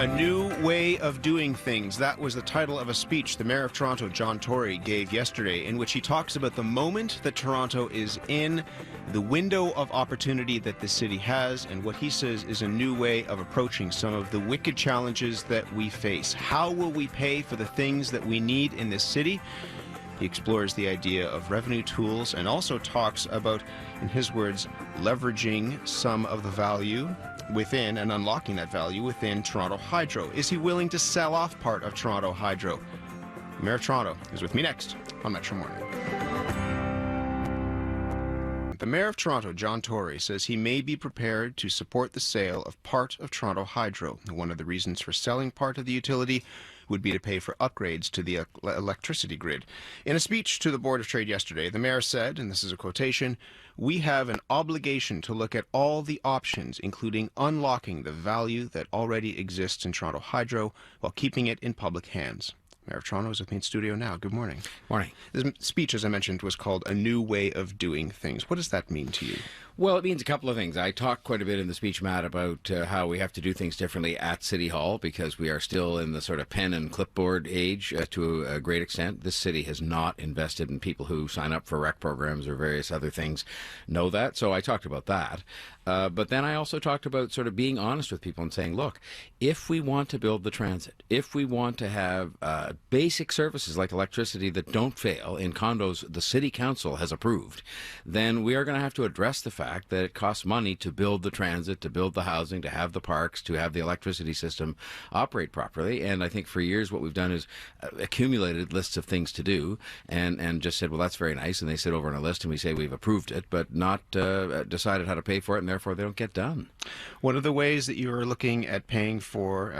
A new way of doing things. That was the title of a speech the Mayor of Toronto, John Tory, gave yesterday, in which he talks about the moment that Toronto is in, the window of opportunity that the city has, and what he says is a new way of approaching some of the wicked challenges that we face. How will we pay for the things that we need in this city? He explores the idea of revenue tools and also talks about, in his words, leveraging some of the value within and unlocking that value within Toronto Hydro. Is he willing to sell off part of Toronto Hydro? The Mayor of Toronto is with me next on Metro Morning. The Mayor of Toronto, John Tory, says he may be prepared to support the sale of part of Toronto Hydro. One of the reasons for selling part of the utility would be to pay for upgrades to the electricity grid. In a speech to the Board of Trade yesterday, the Mayor said, and this is a quotation, "We have an obligation to look at all the options, including unlocking the value that already exists in Toronto Hydro while keeping it in public hands." Mayor of Toronto is with me in studio now. Good morning. Morning. This speech, as I mentioned, was called A New Way of Doing Things. What does that mean to you? Well, it means a couple of things. I talked quite a bit in the speech, Matt, about how we have to do things differently at City Hall because we are still in the sort of pen and clipboard age to a great extent. This city has not invested in people who sign up for rec programs or various other things know that. So I talked about that. But then I also talked about sort of being honest with people and saying, look, if we want to build the transit, if we want to have basic services like electricity that don't fail in condos the City Council has approved, then we are going to have to address the fact that it costs money to build the transit, to build the housing, to have the parks, to have the electricity system operate properly. And I think for years what we've done is accumulated lists of things to do and just said, well, that's very nice. And they sit over on a list and we say we've approved it, but not decided how to pay for it, and therefore they don't get done. What are the ways that you are looking at paying for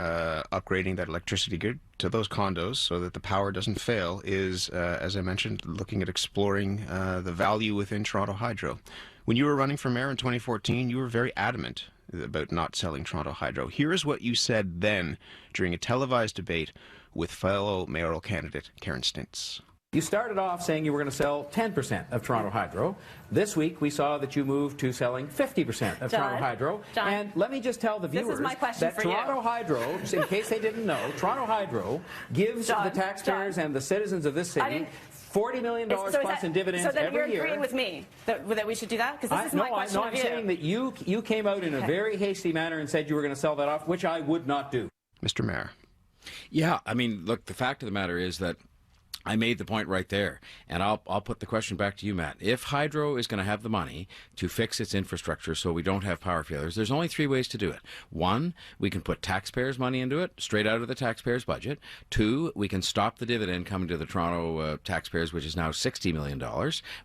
upgrading that electricity grid to those condos so that the power doesn't fail is, as I mentioned, looking at exploring the value within Toronto Hydro. When you were running for mayor in 2014, you were very adamant about not selling Toronto Hydro. Here is what you said then during a televised debate with fellow mayoral candidate Karen Stintz. You started off saying you were going to sell 10% of Toronto Hydro. This week we saw that you moved to selling 50% of Toronto Hydro. John, and let me just tell the viewers that Toronto Hydro, in case they didn't know, Toronto Hydro gives the taxpayers and the citizens of this city $40 million plus in dividends every year. So then you're agreeing with me that we should do that? Because this is my question of you. I'm saying that you came out in a very hasty manner and said you were going to sell that off, which I would not do. Mr. Mayor. Yeah, I mean, look, the fact of the matter is that I made the point right there, and I'll put the question back to you, Matt. If Hydro is going to have the money to fix its infrastructure so we don't have power failures, there's only three ways to do it. One, we can put taxpayers' money into it, straight out of the taxpayers' budget. Two, we can stop the dividend coming to the Toronto taxpayers, which is now $60 million,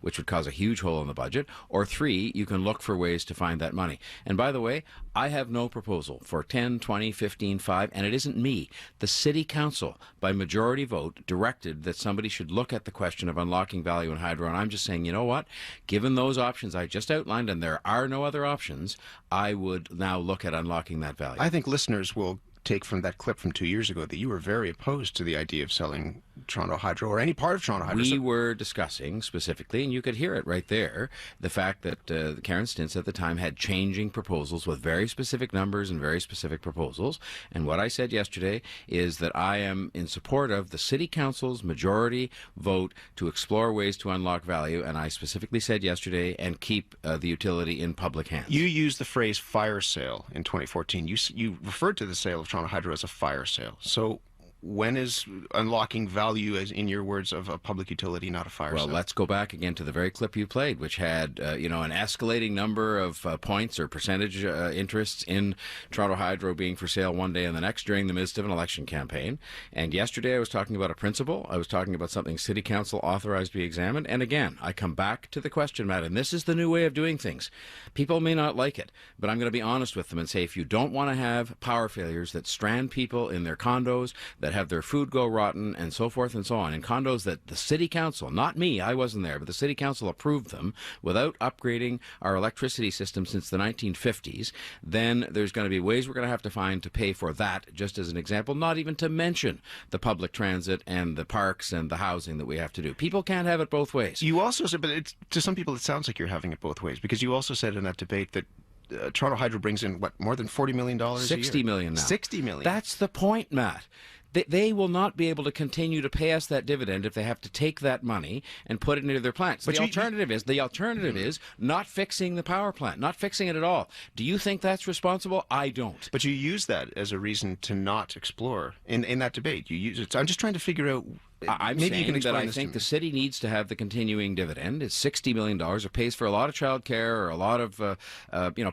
which would cause a huge hole in the budget. Or three, you can look for ways to find that money. And by the way, I have no proposal for 10, 20, 15, 5, and it isn't me. The City Council, by majority vote, directed that somebody should look at the question of unlocking value in Hydro, and I'm just saying, you know what? Given those options I just outlined, and there are no other options, I would now look at unlocking that value. I think listeners will take from that clip from 2 years ago that you were very opposed to the idea of selling Toronto Hydro or any part of Toronto Hydro. We were discussing specifically, and you could hear it right there, the fact that Karen Stintz at the time had changing proposals with very specific numbers and very specific proposals. And what I said yesterday is that I am in support of the City Council's majority vote to explore ways to unlock value. And I specifically said yesterday, and keep the utility in public hands. You used the phrase fire sale in 2014. You referred to the sale of Toronto Hydro as a fire sale. So when is unlocking value, as in your words, of a public utility not a fire sale? Well, let's go back again to the very clip you played, which had an escalating number of points or percentage interests in Toronto Hydro being for sale one day and the next during the midst of an election campaign. And yesterday I was talking about a principle. I was talking about something City Council authorized to be examined. And again, I come back to the question, Matt, and this is the new way of doing things. People may not like it, but I'm going to be honest with them and say, if you don't want to have power failures that strand people in their condos, that have their food go rotten and so forth and so on, in condos that the City Council, not me, I wasn't there, but the City Council approved them without upgrading our electricity system since the 1950s, then there's going to be ways we're going to have to find to pay for that, just as an example, not even to mention the public transit and the parks and the housing that we have to do. People can't have it both ways. You also said, but to some people it sounds like you're having it both ways, because you also said in that debate that Toronto Hydro brings in, what, more than $40 million a year? $60 million now. $60 million. That's the point, Matt. They will not be able to continue to pay us that dividend if they have to take that money and put it into their plants. But the alternative is not fixing the power plant, not fixing it at all. Do you think that's responsible? I don't. But you use that as a reason to not explore in that debate. You use it. So I'm just trying to figure out. I'm Maybe saying you can explain that I this think to the me. city needs to have the continuing dividend. It's $60 million. It pays for a lot of childcare or a lot of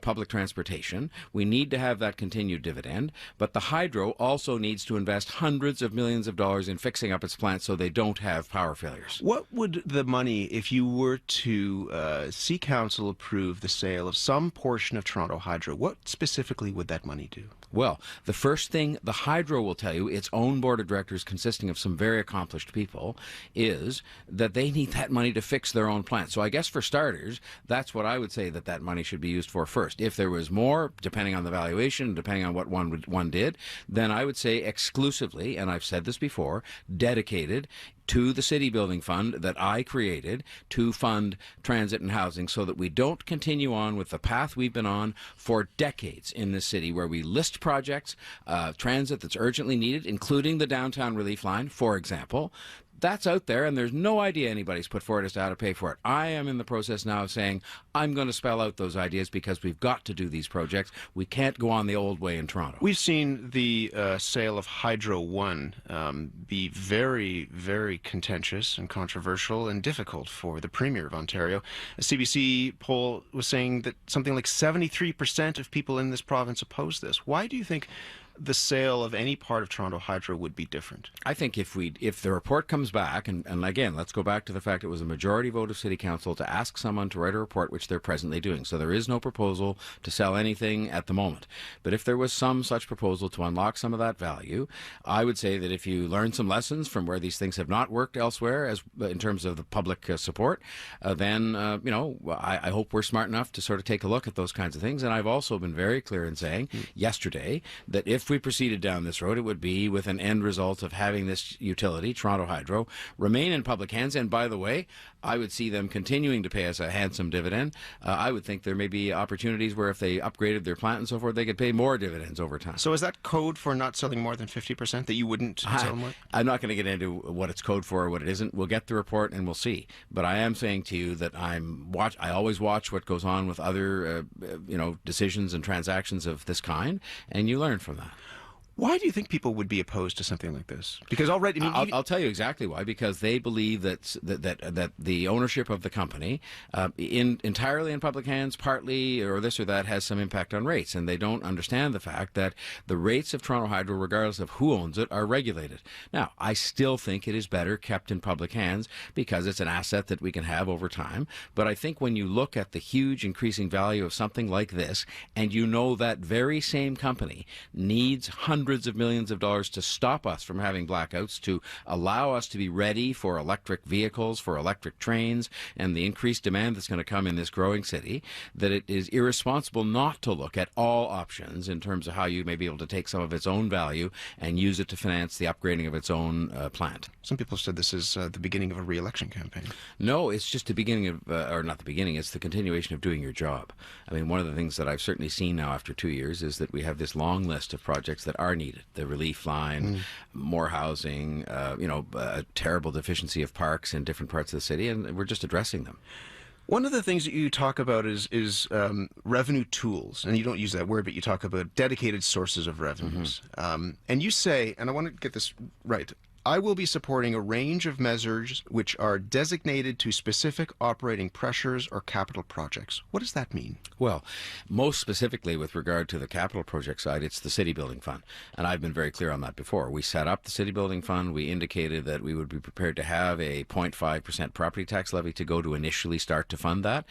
public transportation. We need to have that continued dividend. But the hydro also needs to invest hundreds of millions of dollars in fixing up its plants so they don't have power failures. What would the money, if you were to see council approve the sale of some portion of Toronto Hydro, what specifically would that money do? Well, the first thing the hydro will tell you, its own board of directors consisting of some very accomplished people, is that they need that money to fix their own plant. So I guess for starters, that's what I would say that money should be used for first. If there was more, depending on the valuation, depending on what one did, then I would say exclusively, and I've said this before, dedicated to the city building fund that I created to fund transit and housing so that we don't continue on with the path we've been on for decades in this city where we list projects, transit that's urgently needed, including the downtown relief line, for example. That's out there, and there's no idea anybody's put forward as to how to pay for it. I am in the process now of saying I'm going to spell out those ideas because we've got to do these projects. We can't go on the old way in Toronto. We've seen the sale of Hydro One be very, very contentious and controversial and difficult for the Premier of Ontario. A CBC poll was saying that something like 73% of people in this province oppose this. Why do you think the sale of any part of Toronto Hydro would be different? I think if the report comes back, and again, let's go back to the fact it was a majority vote of City Council to ask someone to write a report, which they're presently doing. So there is no proposal to sell anything at the moment. But if there was some such proposal to unlock some of that value, I would say that if you learn some lessons from where these things have not worked elsewhere, as in terms of the public support, then I hope we're smart enough to sort of take a look at those kinds of things. And I've also been very clear in saying yesterday that if we proceeded down this road, it would be with an end result of having this utility, Toronto Hydro, remain in public hands. And by the way, I would see them continuing to pay us a handsome dividend. I would think there may be opportunities where if they upgraded their plant and so forth, they could pay more dividends over time. So is that code for not selling more than 50%, that you wouldn't sell more? I'm not going to get into what it's code for or what it isn't. We'll get the report and we'll see. But I am saying to you that I always watch what goes on with other decisions and transactions of this kind, and you learn from that. Why do you think people would be opposed to something like this? Because already, I'll tell you exactly why. Because they believe that the ownership of the company, entirely in public hands, partly or this or that, has some impact on rates, and they don't understand the fact that the rates of Toronto Hydro, regardless of who owns it, are regulated. Now, I still think it is better kept in public hands because it's an asset that we can have over time. But I think when you look at the huge increasing value of something like this, and you know that very same company needs hundreds of millions of dollars to stop us from having blackouts, to allow us to be ready for electric vehicles, for electric trains, and the increased demand that's going to come in this growing city, that it is irresponsible not to look at all options in terms of how you may be able to take some of its own value and use it to finance the upgrading of its own plant. Some people said this is the beginning of a re-election campaign. No, it's just the beginning of, or not the beginning, it's the continuation of doing your job. I mean, one of the things that I've certainly seen now after 2 years is that we have this long list of projects that are needed. The relief line, more housing, a terrible deficiency of parks in different parts of the city, and we're just addressing them. One of the things that you talk about is revenue tools, and you don't use that word, but you talk about dedicated sources of revenues. And you say, and I want to get this right, I will be supporting a range of measures which are designated to specific operating pressures or capital projects. What does that mean? Well, most specifically with regard to the capital project side, it's the City Building Fund. And I've been very clear on that before. We set up the City Building Fund. We indicated that we would be prepared to have a 0.5% property tax levy to go to initially start to fund that.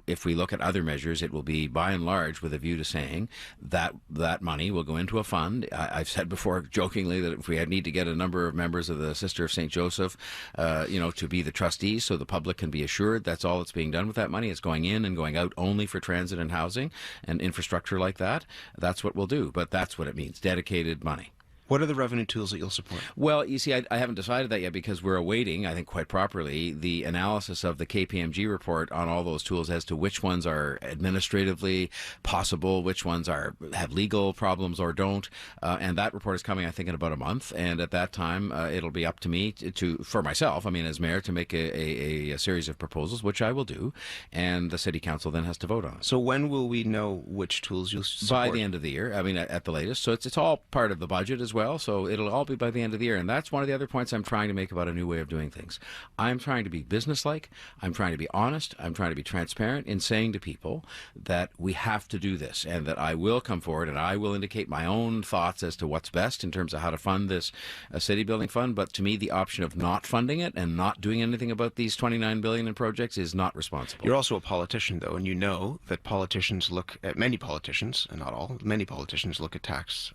If we look at other measures, it will be by and large with a view to saying that that money will go into a fund. I've said before jokingly that if we need to get a number of members of the Sister of St. Joseph, to be the trustees so the public can be assured that's all that's being done with that money. It's going in and going out only for transit and housing and infrastructure like that. That's what we'll do. But that's what it means, dedicated money. What are the revenue tools that you'll support? Well, you see, I haven't decided that yet because we're awaiting, I think quite properly, the analysis of the KPMG report on all those tools as to which ones are administratively possible, which ones have legal problems or don't. And that report is coming, I think, in about a month. And at that time, it'll be up to me for myself, as mayor, to make a series of proposals, which I will do. And the city council then has to vote on it. So when will we know which tools you'll support? By the end of the year, at the latest. So it's all part of the budget as well. So it'll all be by the end of the year. And that's one of the other points I'm trying to make about a new way of doing things. I'm trying to be businesslike. I'm trying to be honest. I'm trying to be transparent in saying to people that we have to do this and that I will come forward and I will indicate my own thoughts as to what's best in terms of how to fund this city building fund. But to me, the option of not funding it and not doing anything about these $29 billion in projects is not responsible. You're also a politician, though, and you know that politicians look at, many politicians, and not all, many politicians look at taxes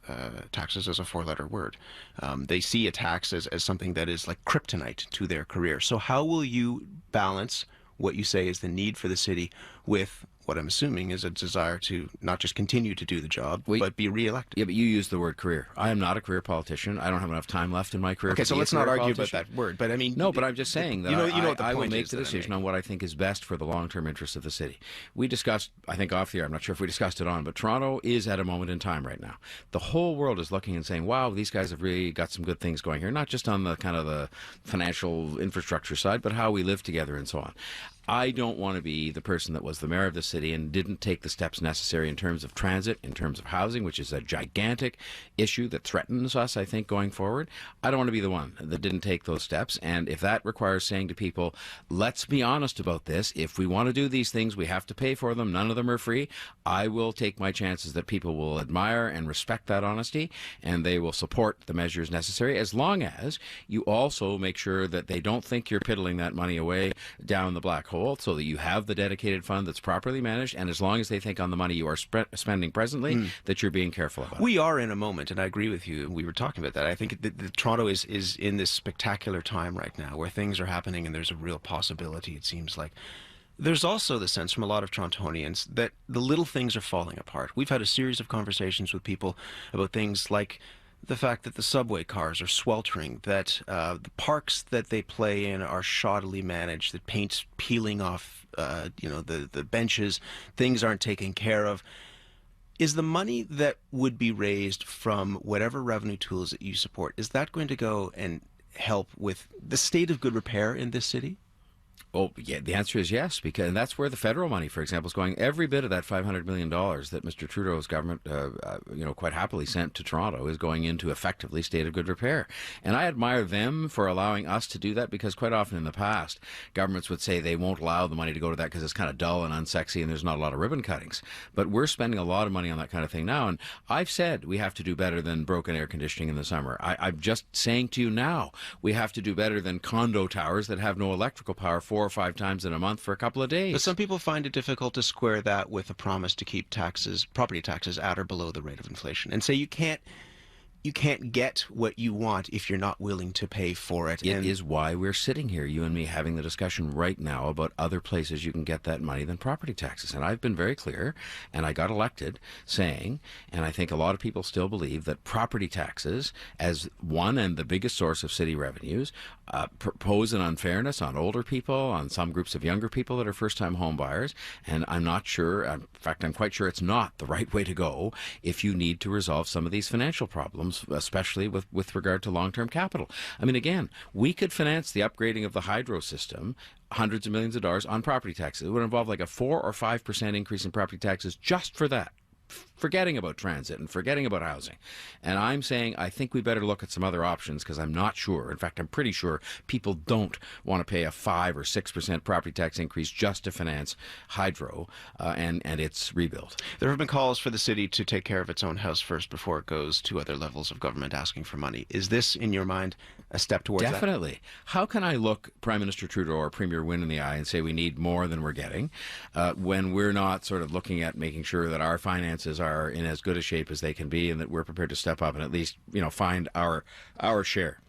as a four-letter word. They see a tax as something that is like kryptonite to their career. So how will you balance what you say is the need for the city with what I'm assuming is a desire to not just continue to do the job, but be re-elected? Yeah, but you use the word career. I am not a career politician. I don't have enough time left in my career. Okay, so let's not argue about that word. But no, but I'm just saying that I will make the decision on what I think is best for the long-term interests of the city. We discussed, I think off the air, I'm not sure if we discussed it on, but Toronto is at a moment in time right now. The whole world is looking and saying, wow, these guys have really got some good things going here, not just on the kind of the financial infrastructure side, but how we live together and so on. I don't want to be the person that was the mayor of the city and didn't take the steps necessary in terms of transit, in terms of housing, which is a gigantic issue that threatens us, I think, going forward. I don't want to be the one that didn't take those steps. And if that requires saying to people, let's be honest about this. If we want to do these things, we have to pay for them. None of them are free. I will take my chances that people will admire and respect that honesty, and they will support the measures necessary, as long as you also make sure that they don't think you're piddling that money away down the black hole, so that you have the dedicated fund that's properly managed, and as long as they think on the money you are spending presently that you're being careful about. We are in a moment, and I agree with you. We were talking about that. I think that Toronto is in this spectacular time right now where things are happening and there's a real possibility, it seems like. There's also the sense from a lot of Torontonians that the little things are falling apart. We've had a series of conversations with people about things like the fact that the subway cars are sweltering, that the parks that they play in are shoddily managed, that paint's peeling off, the benches, things aren't taken care of. Is the money that would be raised from whatever revenue tools that you support, is that going to go and help with the state of good repair in this city? Oh, yeah, the answer is yes, and that's where the federal money, for example, is going. Every bit of that $500 million that Mr. Trudeau's government, quite happily sent to Toronto is going into effectively state of good repair. And I admire them for allowing us to do that, because quite often in the past, governments would say they won't allow the money to go to that because it's kind of dull and unsexy and there's not a lot of ribbon cuttings. But we're spending a lot of money on that kind of thing now. And I've said we have to do better than broken air conditioning in the summer. I'm just saying to you now, we have to do better than condo towers that have no electrical power 4 or 5 times in a month for a couple of days. But some people find it difficult to square that with a promise to keep property taxes at or below the rate of inflation, and say you can't get what you want if you're not willing to pay for it. It is why we're sitting here, you and me, having the discussion right now about other places you can get that money than property taxes. And I've been very clear, and I got elected saying, and I think a lot of people still believe, that property taxes, as one and the biggest source of city revenues, pose an unfairness on older people, on some groups of younger people that are first-time home buyers. And I'm not sure, in fact, I'm quite sure it's not the right way to go if you need to resolve some of these financial problems, especially with regard to long-term capital. I mean, again, we could finance the upgrading of the hydro system, hundreds of millions of dollars, on property taxes. It would involve like a 4 or 5% increase in property taxes just for that, forgetting about transit and forgetting about housing. And I'm saying I think we better look at some other options, because I'm not sure. In fact, I'm pretty sure people don't want to pay a 5 or 6% property tax increase just to finance hydro and its rebuild. There have been calls for the city to take care of its own house first before it goes to other levels of government asking for money. Is this, in your mind, a step towards that? Definitely. How can I look Prime Minister Trudeau or Premier Wynne in the eye and say we need more than we're getting when we're not sort of looking at making sure that our finances are in as good a shape as they can be, and that we're prepared to step up and at least, find our share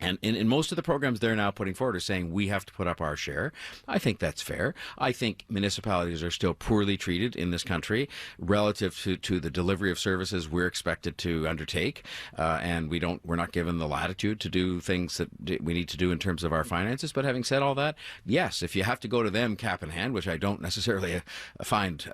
And in most of the programs they're now putting forward are saying we have to put up our share. I think that's fair. I think municipalities are still poorly treated in this country relative to the delivery of services we're expected to undertake. And we're not given the latitude to do things that we need to do in terms of our finances. But having said all that, yes, if you have to go to them cap in hand, which I don't necessarily find,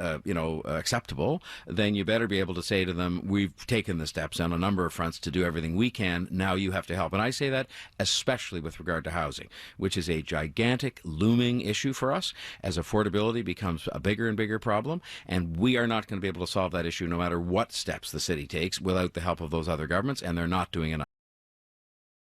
acceptable, then you better be able to say to them, we've taken the steps on a number of fronts to do everything we can. Now you have to help. And I say that especially with regard to housing, which is a gigantic looming issue for us as affordability becomes a bigger and bigger problem. And we are not going to be able to solve that issue no matter what steps the city takes without the help of those other governments, and they're not doing enough.